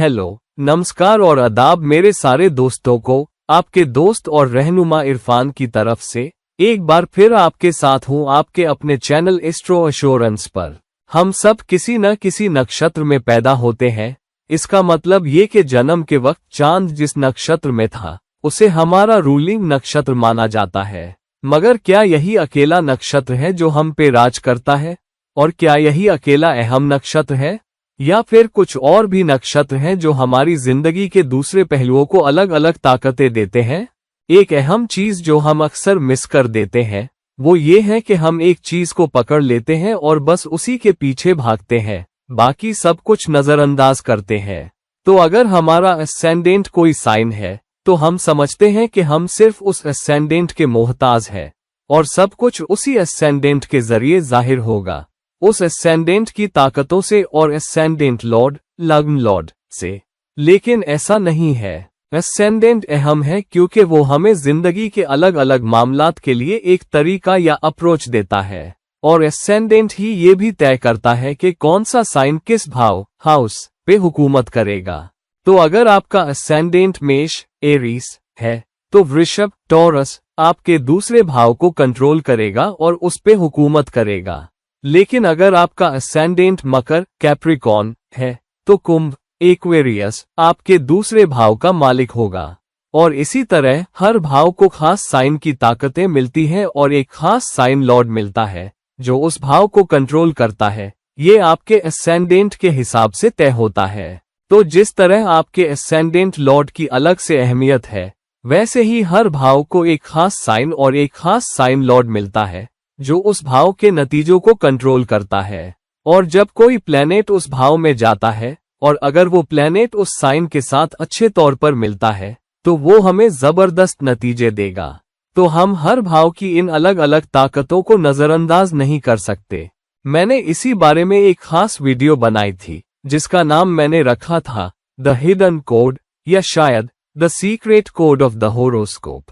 Hello, नमस्कार और आदाब मेरे सारे दोस्तों को। आपके दोस्त और रहनुमा इरफान की तरफ से एक बार फिर आपके साथ हूँ आपके अपने चैनल एस्ट्रो एश्योरेंस पर। हम सब किसी न किसी नक्षत्र में पैदा होते हैं। इसका मतलब ये कि जन्म के वक्त चांद जिस नक्षत्र में था उसे हमारा रूलिंग नक्षत्र माना जाता है। मगर क्या यही अकेला नक्षत्र है जो हम पे राज करता है? और क्या यही अकेला अहम नक्षत्र है, या फिर कुछ और भी नक्षत्र हैं जो हमारी जिंदगी के दूसरे पहलुओं को अलग अलग ताकतें देते हैं? एक अहम चीज जो हम अक्सर मिस कर देते हैं वो ये है कि हम एक चीज को पकड़ लेते हैं और बस उसी के पीछे भागते हैं, बाकी सब कुछ नजरअंदाज करते हैं। तो अगर हमारा असेंडेंट कोई साइन है तो हम समझते हैं कि हम सिर्फ उस असेंडेंट के मोहताज हैं और सब कुछ उसी असेंडेंट के जरिए जाहिर होगा, उस असेंडेंट की ताकतों से और असेंडेंट लॉर्ड लग्न लॉर्ड से। लेकिन ऐसा नहीं है। असेंडेंट अहम है क्योंकि वो हमें जिंदगी के अलग अलग मामलात के लिए एक तरीका या अप्रोच देता है, और असेंडेंट ही ये भी तय करता है कि कौन सा साइन किस भाव हाउस पे हुकूमत करेगा। तो अगर आपका असेंडेंट मेष एरीज है तो वृषभ टॉरस आपके दूसरे भाव को कंट्रोल करेगा और उस पे हुकूमत करेगा। लेकिन अगर आपका असेंडेंट मकर कैप्रिकॉर्न है तो कुंभ एक्वेरियस आपके दूसरे भाव का मालिक होगा। और इसी तरह हर भाव को खास साइन की ताकतें मिलती हैं और एक खास साइन लॉर्ड मिलता है जो उस भाव को कंट्रोल करता है। ये आपके असेंडेंट के हिसाब से तय होता है। तो जिस तरह आपके असेंडेंट लॉर्ड की अलग से अहमियत है, वैसे ही हर भाव को एक खास साइन और एक खास साइन लॉर्ड मिलता है जो उस भाव के नतीजों को कंट्रोल करता है। और जब कोई प्लैनेट उस भाव में जाता है और अगर वो प्लैनेट उस साइन के साथ अच्छे तौर पर मिलता है तो वो हमें जबरदस्त नतीजे देगा। तो हम हर भाव की इन अलग अलग ताकतों को नजरअंदाज नहीं कर सकते। मैंने इसी बारे में एक खास वीडियो बनाई थी जिसका नाम मैंने रखा था द हिडन कोड, या शायद the secret code of the horoscope.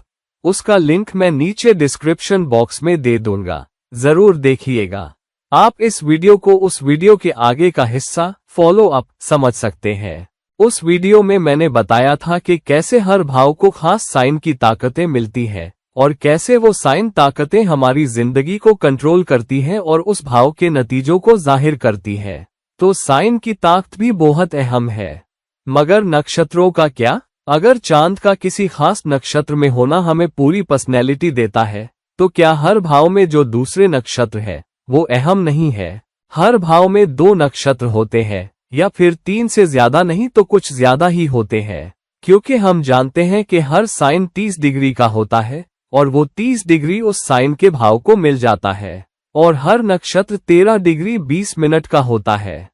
उसका लिंक मैं नीचे डिस्क्रिप्शन बॉक्स में दे दूंगा, जरूर देखिएगा। आप इस वीडियो को उस वीडियो के आगे का हिस्सा फॉलो अप समझ सकते हैं। उस वीडियो में मैंने बताया था कि कैसे हर भाव को खास साइन की ताकतें मिलती हैं और कैसे वो साइन ताकतें हमारी जिंदगी को कंट्रोल करती हैं और उस भाव के नतीजों को जाहिर करती हैं। तो साइन की ताकत भी बहुत अहम है। मगर नक्षत्रों का क्या? अगर चांद का किसी खास नक्षत्र में होना हमें पूरी पर्सनैलिटी देता है, तो क्या हर भाव में जो दूसरे नक्षत्र है वो अहम नहीं है? हर भाव में 2 नक्षत्र होते हैं, या फिर 3 से ज्यादा नहीं तो कुछ ज्यादा ही होते हैं, क्योंकि हम जानते हैं कि हर साइन 30 डिग्री का होता है और वो 30 डिग्री उस साइन के भाव को मिल जाता है, और हर नक्षत्र 13 डिग्री 20 मिनट का होता है।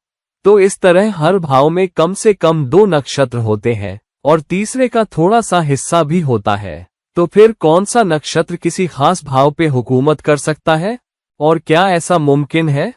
तो इस तरह हर भाव में कम से कम 2 नक्षत्र होते हैं और तीसरे का थोड़ा सा हिस्सा भी होता है। तो फिर कौन सा नक्षत्र किसी खास भाव पे हुकूमत कर सकता है, और क्या ऐसा मुमकिन है?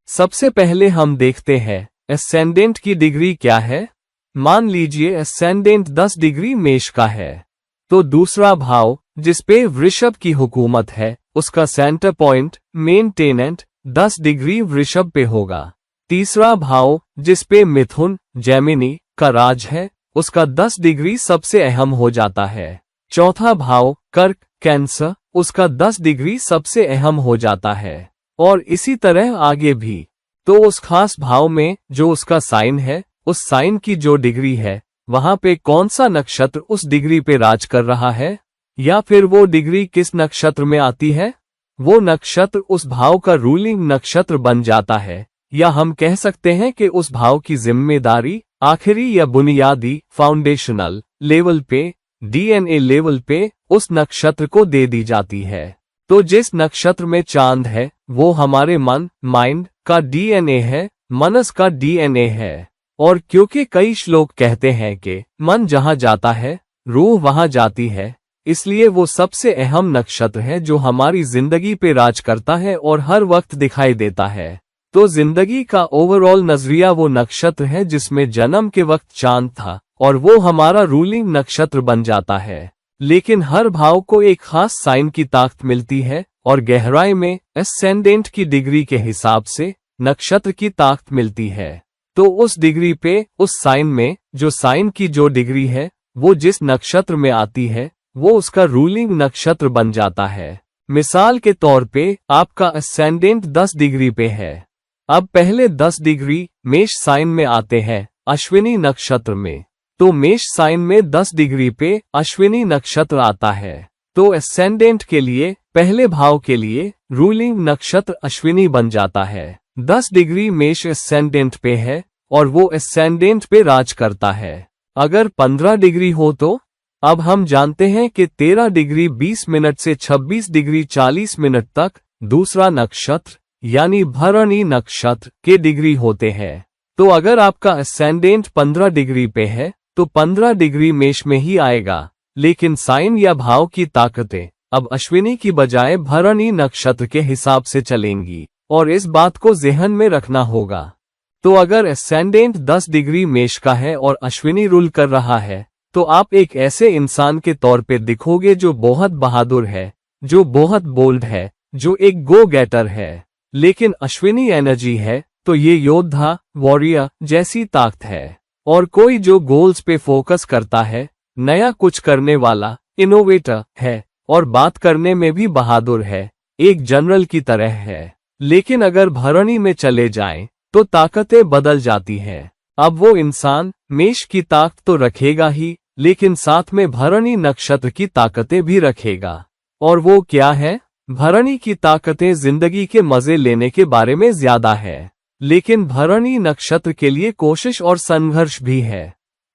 सबसे पहले हम देखते हैं असेंडेंट की डिग्री क्या है। मान लीजिए असेंडेंट 10 डिग्री मेष का है, तो दूसरा भाव जिसपे वृषभ की हुकूमत है उसका सेंटर पॉइंट मेंटेनेंट 10 डिग्री वृषभ पे होगा। तीसरा भाव जिसपे मिथुन जेमिनी का राज है उसका 10 डिग्री सबसे अहम हो जाता है। चौथा भाव कर्क कैंसर, उसका 10 डिग्री सबसे अहम हो जाता है, और इसी तरह आगे भी। तो उस खास भाव में जो उसका साइन है, उस साइन की जो डिग्री है, वहां पे कौन सा नक्षत्र उस डिग्री पे राज कर रहा है, या फिर वो डिग्री किस नक्षत्र में आती है, वो नक्षत्र उस भाव का रूलिंग नक्षत्र बन जाता है। या हम कह सकते हैं कि उस भाव की जिम्मेदारी आखिरी या बुनियादी फाउंडेशनल लेवल पे, डीएनए लेवल पे उस नक्षत्र को दे दी जाती है। तो जिस नक्षत्र में चांद है वो हमारे मन माइंड का डीएनए है, मनस का डीएनए है। और क्योंकि कई श्लोक कहते हैं कि मन जहां जाता है रूह वहां जाती है, इसलिए वो सबसे अहम नक्षत्र है जो हमारी जिंदगी पे राज करता है और हर वक्त दिखाई देता है। तो जिंदगी का ओवरऑल नजरिया वो नक्षत्र है जिसमें जन्म के वक्त चांद था, और वो हमारा रूलिंग नक्षत्र बन जाता है। लेकिन हर भाव को एक खास साइन की ताकत मिलती है और गहराई में असेंडेंट की डिग्री के हिसाब से नक्षत्र की ताकत मिलती है। तो उस डिग्री पे, उस साइन में, जो साइन की जो डिग्री है वो जिस नक्षत्र में आती है वो उसका रूलिंग नक्षत्र बन जाता है। मिसाल के तौर पे आपका असेंडेंट 10 डिग्री पे है। अब पहले 10 डिग्री मेष साइन में आते हैं अश्विनी नक्षत्र में, तो मेष साइन में 10 डिग्री पे अश्विनी नक्षत्र आता है। तो असेंडेंट के लिए, पहले भाव के लिए रूलिंग नक्षत्र अश्विनी बन जाता है। 10 डिग्री मेष असेंडेंट पे है और वो असेंडेंट पे राज करता है। अगर 15 डिग्री हो तो अब हम जानते हैं कि 13 डिग्री 20 मिनट से 26 डिग्री 40 मिनट तक दूसरा नक्षत्र यानी भरणी नक्षत्र के डिग्री होते हैं। तो अगर आपका असेंडेंट 15 डिग्री पे है तो 15 डिग्री मेष में ही आएगा, लेकिन साइन या भाव की ताकतें अब अश्विनी की बजाय भरणी नक्षत्र के हिसाब से चलेंगी और इस बात को ज़हन में रखना होगा। तो अगर असेंडेंट 10 डिग्री मेष का है और अश्विनी रूल कर रहा है तो आप एक ऐसे इंसान के तौर पे दिखोगे जो बहुत बहादुर है, जो बहुत बोल्ड है, जो एक गो गेटर है। लेकिन अश्विनी एनर्जी है तो ये योद्धा, वॉरियर जैसी ताकत है। और कोई जो गोल्स पे फोकस करता है, नया कुछ करने वाला, इनोवेटर है और बात करने में भी बहादुर है, एक जनरल की तरह है। लेकिन अगर भरणी में चले जाएं तो ताकतें बदल जाती हैं। अब वो इंसान मेष की ताकत तो रखेगा ही, लेकिन साथ में भरणी नक्षत्र की ताकतें भी रखेगा। और वो क्या है? भरणी की ताकतें जिंदगी के मजे लेने के बारे में ज्यादा है, लेकिन भरणी नक्षत्र के लिए कोशिश और संघर्ष भी है।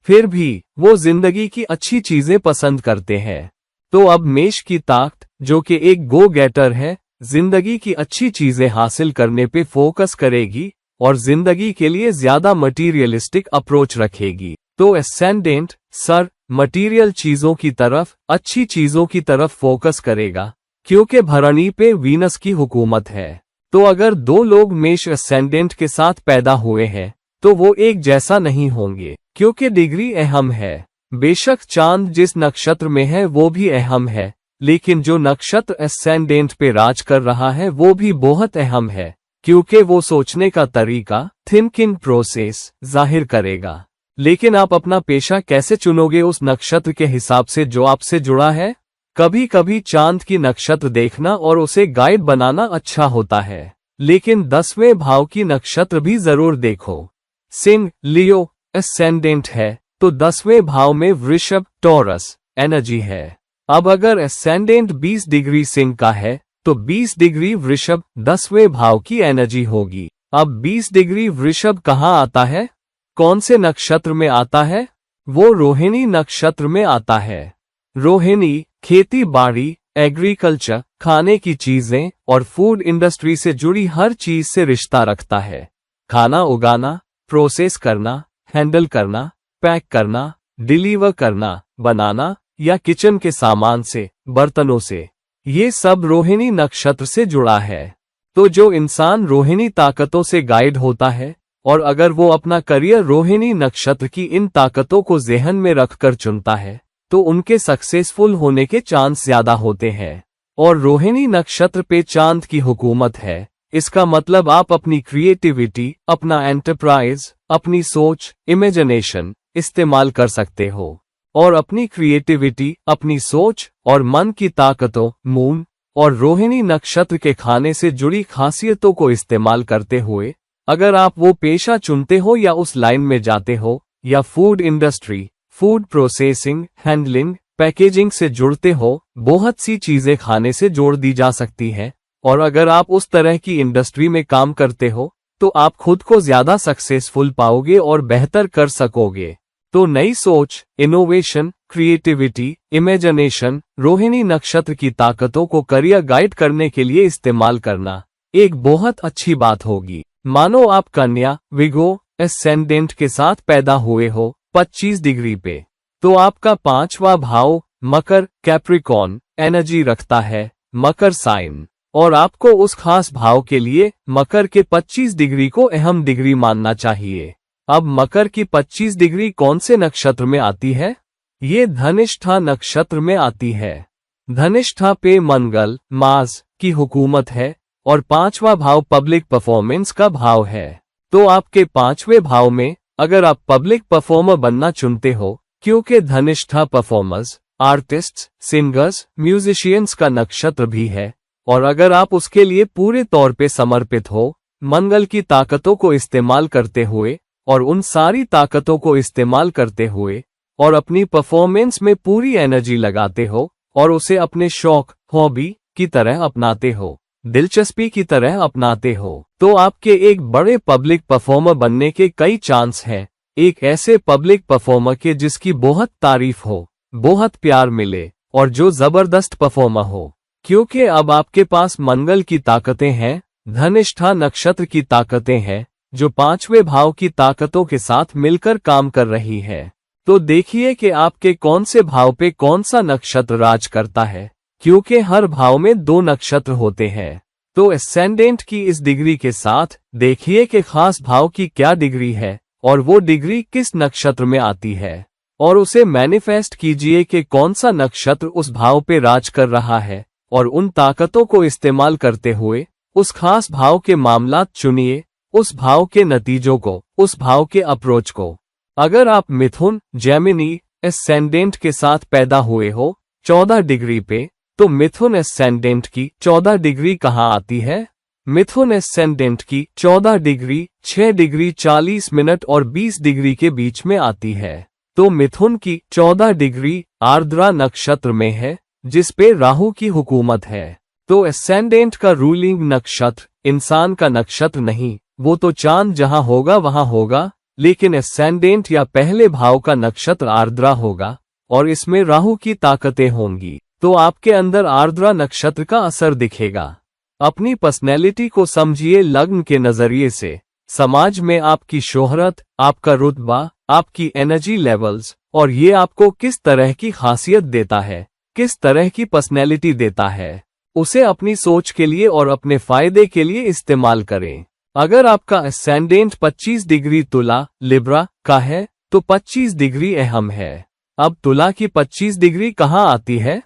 फिर भी वो जिंदगी की अच्छी चीजें पसंद करते हैं। तो अब मेष की ताकत, जो कि एक गो गेटर है, जिंदगी की अच्छी चीजें हासिल करने पे फोकस करेगी और जिंदगी के लिए ज्यादा मटीरियलिस्टिक अप्रोच रखेगी। तो असेंडेंट सर मटीरियल चीजों की तरफ, अच्छी चीजों की तरफ फोकस करेगा, क्योंकि भरणी पे वीनस की हुकूमत है। तो अगर दो लोग मेष असेंडेंट के साथ पैदा हुए हैं तो वो एक जैसा नहीं होंगे, क्योंकि डिग्री अहम है। बेशक चांद जिस नक्षत्र में है वो भी अहम है, लेकिन जो नक्षत्र असेंडेंट पे राज कर रहा है वो भी बहुत अहम है, क्योंकि वो सोचने का तरीका, थिंकिंग प्रोसेस जाहिर करेगा। लेकिन आप अपना पेशा कैसे चुनोगे उस नक्षत्र के हिसाब से जो आपसे जुड़ा है? कभी कभी चांद की नक्षत्र देखना और उसे गाइड बनाना अच्छा होता है, लेकिन 10वें भाव की नक्षत्र भी जरूर देखो। सिंह लियो असेंडेंट है तो 10वें भाव में वृषभ टॉरस एनर्जी है। अब अगर असेंडेंट 20 डिग्री सिंह का है तो 20 डिग्री वृषभ 10वें भाव की एनर्जी होगी। अब 20 डिग्री वृषभ कहाँ आता है? कौन से नक्षत्र में आता है? वो रोहिणी नक्षत्र में आता है। रोहिणी खेती बाड़ी, एग्रीकल्चर, खाने की चीजें और फूड इंडस्ट्री से जुड़ी हर चीज से रिश्ता रखता है। खाना उगाना, प्रोसेस करना, हैंडल करना, पैक करना, डिलीवर करना, बनाना या किचन के सामान से, बर्तनों से, ये सब रोहिणी नक्षत्र से जुड़ा है। तो जो इंसान रोहिणी ताकतों से गाइड होता है और अगर वो अपना करियर रोहिणी नक्षत्र की इन ताकतों को ज़हन में रखकर चुनता है तो उनके सक्सेसफुल होने के चांस ज्यादा होते हैं। और रोहिणी नक्षत्र पे चांद की हुकूमत है, इसका मतलब आप अपनी क्रिएटिविटी, अपना एंटरप्राइज, अपनी सोच, इमेजिनेशन इस्तेमाल कर सकते हो। और अपनी क्रिएटिविटी, अपनी सोच और मन की ताकतों, मून और रोहिणी नक्षत्र के खाने से जुड़ी खासियतों को इस्तेमाल करते हुए अगर आप वो पेशा चुनते हो या उस लाइन में जाते हो, या food industry, food processing, handling, packaging से जुड़ते हो, बहुत सी चीजें खाने से जोड़ दी जा सकती हैं। और अगर आप उस तरह की इंडस्ट्री में काम करते हो तो आप खुद को ज्यादा सक्सेसफुल पाओगे और बेहतर कर सकोगे। तो नई सोच, इनोवेशन, क्रिएटिविटी, इमेजिनेशन, रोहिणी नक्षत्र की ताकतों को करियर गाइड करने के लिए इस्तेमाल करना एक बहुत अच्छी बात होगी। मानो आप कन्या, विगो असेंडेंट के साथ पैदा हुए हो 25 डिग्री पे, तो आपका 5वां भाव मकर, कैप्रिकॉर्न एनर्जी रखता है, मकर साइन। और आपको उस खास भाव के लिए मकर के 25 डिग्री को अहम डिग्री मानना चाहिए। अब मकर की 25 डिग्री कौन से नक्षत्र में आती है? ये धनिष्ठा नक्षत्र में आती है। धनिष्ठा पे मंगल, मार्स की हुकूमत है और 5वां भाव पब्लिक परफॉर्मेंस का भाव है। तो आपके 5वें भाव में अगर आप पब्लिक परफॉर्मर बनना चुनते हो, क्योंकि Dhanishtha performers, artists, singers, musicians का नक्षत्र भी है, और अगर आप उसके लिए पूरे तौर पे समर्पित हो, मंगल की ताकतों को इस्तेमाल करते हुए और उन सारी ताकतों को इस्तेमाल करते हुए और अपनी परफॉर्मेंस में पूरी एनर्जी लगाते हो और उसे अपने शौक, हॉबी की तरह अपनाते हो, दिलचस्पी की तरह अपनाते हो, तो आपके एक बड़े पब्लिक परफॉर्मर बनने के कई चांस हैं। एक ऐसे पब्लिक परफॉर्मर के जिसकी बहुत तारीफ हो, बहुत प्यार मिले और जो जबरदस्त परफॉर्मर हो, क्योंकि अब आपके पास मंगल की ताकतें हैं, धनिष्ठा नक्षत्र की ताकतें हैं, जो 5वें भाव की ताकतों के साथ मिलकर काम कर रही है। तो देखिए कि आपके कौन से भाव पे कौन सा नक्षत्र राज करता है, क्योंकि हर भाव में 2 नक्षत्र होते हैं। तो एसेंडेंट की इस डिग्री के साथ देखिए कि खास भाव की क्या डिग्री है और वो डिग्री किस नक्षत्र में आती है, और उसे मैनिफेस्ट कीजिए कि कौन सा नक्षत्र उस भाव पे राज कर रहा है और उन ताकतों को इस्तेमाल करते हुए उस खास भाव के मामलात चुनिए, उस भाव के नतीजों को, उस भाव के अप्रोच को। अगर आप मिथुन, जेमिनी एसेंडेंट के साथ पैदा हुए हो 14 डिग्री पे, तो मिथुन एसेंडेंट की 14 डिग्री कहाँ आती है? मिथुन एसेंडेंट की 14 डिग्री 6 डिग्री 40 मिनट और 20 डिग्री के बीच में आती है। तो मिथुन की 14 डिग्री आर्द्रा नक्षत्र में है, जिस पे राहु की हुकूमत है। तो एसेंडेंट का रूलिंग नक्षत्र इंसान का नक्षत्र नहीं, वो तो चांद जहां होगा वहां होगा, लेकिन एसेंडेंट या पहले भाव का नक्षत्र आर्द्रा होगा और इसमें राहु की ताकतें होंगी। तो आपके अंदर आर्द्रा नक्षत्र का असर दिखेगा। अपनी पर्सनैलिटी को समझिए लग्न के नजरिए से। समाज में आपकी शोहरत, आपका रुतबा, आपकी एनर्जी लेवल्स, और ये आपको किस तरह की खासियत देता है, किस तरह की पर्सनैलिटी देता है, उसे अपनी सोच के लिए और अपने फायदे के लिए इस्तेमाल करें। अगर आपका एसेंडेंट 25 डिग्री तुला लिब्रा का है, तो 25 डिग्री अहम है। अब तुला की 25 डिग्री कहाँ आती है?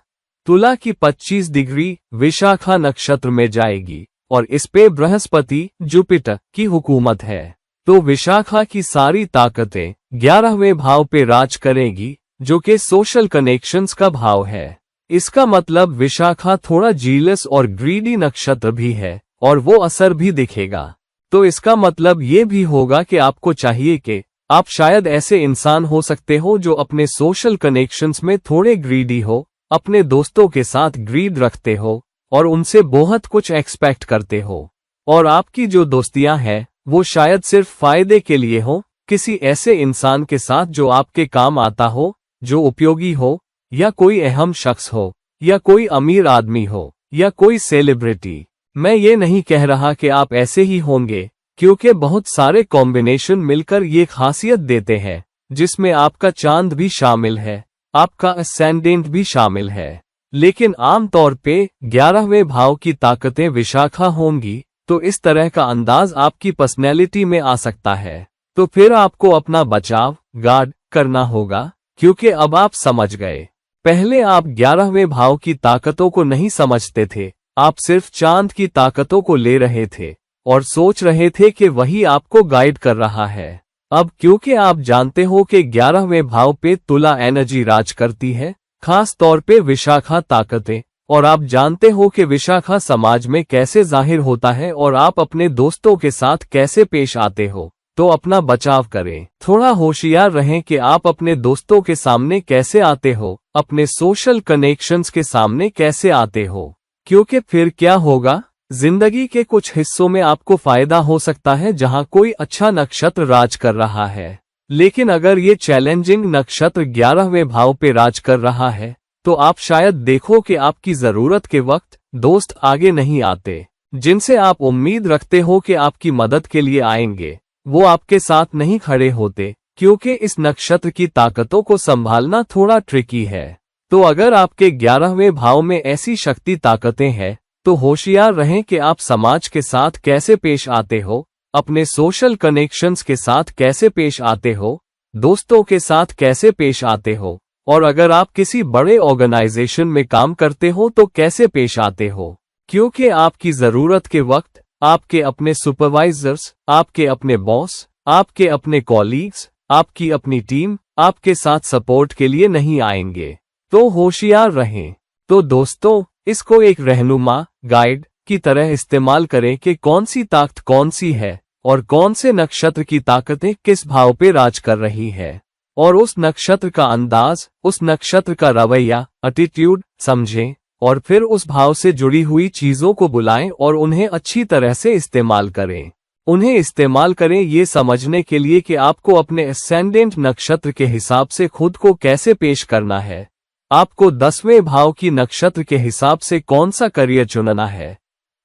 तुला की 25 डिग्री विशाखा नक्षत्र में जाएगी और इस पे बृहस्पति, जुपिटर की हुकूमत है। तो विशाखा की सारी ताकतें 11वें भाव पे राज करेगी, जो कि सोशल कनेक्शंस का भाव है। इसका मतलब विशाखा थोड़ा जीलस और ग्रीडी नक्षत्र भी है और वो असर भी दिखेगा। तो इसका मतलब ये भी होगा कि आपको चाहिए कि आप शायद ऐसे इंसान हो सकते हो जो अपने सोशल कनेक्शंस में थोड़े ग्रीडी हो, अपने दोस्तों के साथ ग्रीड रखते हो और उनसे बहुत कुछ एक्सपेक्ट करते हो, और आपकी जो दोस्तियां हैं वो शायद सिर्फ फायदे के लिए हो, किसी ऐसे इंसान के साथ जो आपके काम आता हो, जो उपयोगी हो, या कोई अहम शख्स हो, या कोई अमीर आदमी हो, या कोई सेलिब्रिटी। मैं ये नहीं कह रहा कि आप ऐसे ही होंगे, क्योंकि बहुत सारे कॉम्बिनेशन मिलकर ये खासियत देते हैं, जिसमें आपका चांद भी शामिल है, आपका एसेंडेंट भी शामिल है। लेकिन आमतौर पे 11वें भाव की ताकतें विशाखा होंगी, तो इस तरह का अंदाज आपकी पर्सनैलिटी में आ सकता है। तो फिर आपको अपना बचाव, गार्ड करना होगा, क्योंकि अब आप समझ गए। पहले आप 11वें भाव की ताकतों को नहीं समझते थे, आप सिर्फ चांद की ताकतों को ले रहे थे और सोच रहे थे कि वही आपको गाइड कर रहा है। अब क्योंकि आप जानते हो कि 11वें भाव पे तुला एनर्जी राज करती है, खास तौर पे विशाखा ताकतें, और आप जानते हो कि विशाखा समाज में कैसे जाहिर होता है और आप अपने दोस्तों के साथ कैसे पेश आते हो, तो अपना बचाव करें। थोड़ा होशियार रहें कि आप अपने दोस्तों के सामने कैसे आते हो, अपने सोशल कनेक्शंस के सामने कैसे आते हो, क्योंकि फिर क्या होगा, जिंदगी के कुछ हिस्सों में आपको फायदा हो सकता है जहां कोई अच्छा नक्षत्र राज कर रहा है, लेकिन अगर ये चैलेंजिंग नक्षत्र 11वें भाव पे राज कर रहा है, तो आप शायद देखो कि आपकी जरूरत के वक्त दोस्त आगे नहीं आते, जिनसे आप उम्मीद रखते हो कि आपकी मदद के लिए आएंगे, वो आपके साथ नहीं खड़े होते, क्योंकि इस नक्षत्र की ताकतों को संभालना थोड़ा ट्रिकी है। तो अगर आपके 11वें भाव में ऐसी शक्ति ताकतें हैं, तो होशियार रहें कि आप समाज के साथ कैसे पेश आते हो, अपने सोशल कनेक्शंस के साथ कैसे पेश आते हो, दोस्तों के साथ कैसे पेश आते हो, और अगर आप किसी बड़े ऑर्गेनाइजेशन में काम करते हो तो कैसे पेश आते हो, क्योंकि आपकी जरूरत के वक्त आपके अपने सुपरवाइजर्स, आपके अपने बॉस, आपके अपने कॉलीग्स, आपकी अपनी टीम आपके साथ सपोर्ट के लिए नहीं आएंगे। तो होशियार रहें। तो दोस्तों, इसको एक रहनुमा, गाइड की तरह इस्तेमाल करें कि कौन सी ताकत कौन सी है और कौन से नक्षत्र की ताकतें किस भाव पे राज कर रही है, और उस नक्षत्र का अंदाज, उस नक्षत्र का रवैया, एटीट्यूड समझें और फिर उस भाव से जुड़ी हुई चीजों को बुलाएं और उन्हें अच्छी तरह से इस्तेमाल करें। उन्हें इस्तेमाल करें ये समझने के लिए कि आपको अपने एसेंडेंट नक्षत्र के हिसाब से खुद को कैसे पेश करना है, आपको 10वें भाव की नक्षत्र के हिसाब से कौन सा करियर चुनना है,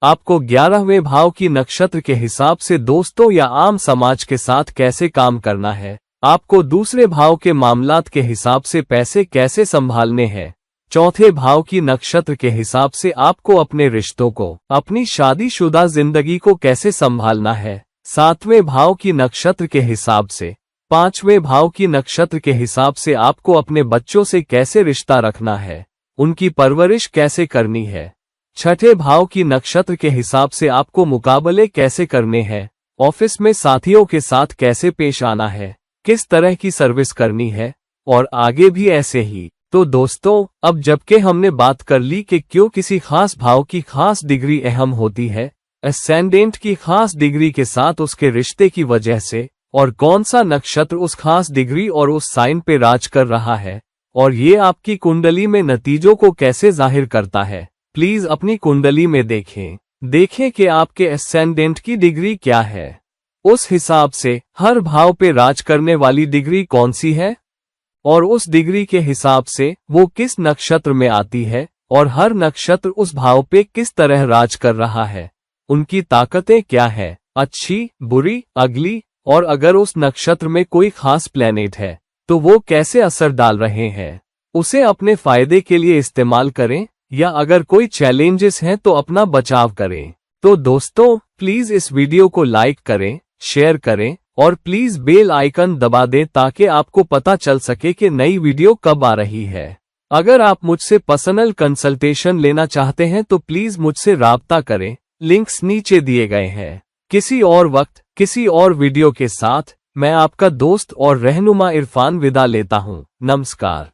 आपको 11वें भाव की नक्षत्र के हिसाब से दोस्तों या आम समाज के साथ कैसे काम करना है, आपको दूसरे भाव के मामलात के हिसाब से पैसे कैसे संभालने हैं, चौथे भाव की नक्षत्र के हिसाब से आपको अपने रिश्तों को, अपनी शादीशुदा जिंदगी को कैसे संभालना है, 7वें भाव की नक्षत्र के हिसाब से, 5वें भाव की नक्षत्र के हिसाब से आपको अपने बच्चों से कैसे रिश्ता रखना है, उनकी परवरिश कैसे करनी है, 6ठे भाव की नक्षत्र के हिसाब से आपको मुकाबले कैसे करने हैं, ऑफिस में साथियों के साथ कैसे पेश आना है, किस तरह की सर्विस करनी है, और आगे भी ऐसे ही। तो दोस्तों, अब जबकि हमने बात कर ली कि क्यों किसी खास भाव की खास डिग्री अहम होती है, एसेंडेंट की खास डिग्री के साथ उसके रिश्ते की वजह से, और कौन सा नक्षत्र उस खास डिग्री और उस साइन पे राज कर रहा है, और ये आपकी कुंडली में नतीजों को कैसे जाहिर करता है, प्लीज अपनी कुंडली में देखें कि आपके एसेंडेंट की डिग्री क्या है। उस हिसाब से हर भाव पे राज करने वाली डिग्री कौन सी है, और उस डिग्री के हिसाब से वो किस नक्षत्र में आती है, और हर नक्षत्र उस भाव पे किस तरह राज कर रहा है, उनकी ताकतें क्या है, अच्छी, बुरी, अगली, और अगर उस नक्षत्र में कोई खास प्लैनेट है तो वो कैसे असर डाल रहे हैं, उसे अपने फायदे के लिए इस्तेमाल करें, या अगर कोई चैलेंजेस हैं तो अपना बचाव करें। तो दोस्तों, प्लीज इस वीडियो को लाइक करें, शेयर करें और प्लीज बेल आइकन दबा दें ताकि आपको पता चल सके कि नई वीडियो कब आ रही है। अगर आप मुझसे पर्सनल कंसल्टेशन लेना चाहते हैं तो प्लीज मुझसे राब्ता करें, लिंक्स नीचे दिए गए हैं। किसी और वक्त किसी और वीडियो के साथ मैं आपका दोस्त और रहनुमा इरफान विदा लेता हूं। नमस्कार।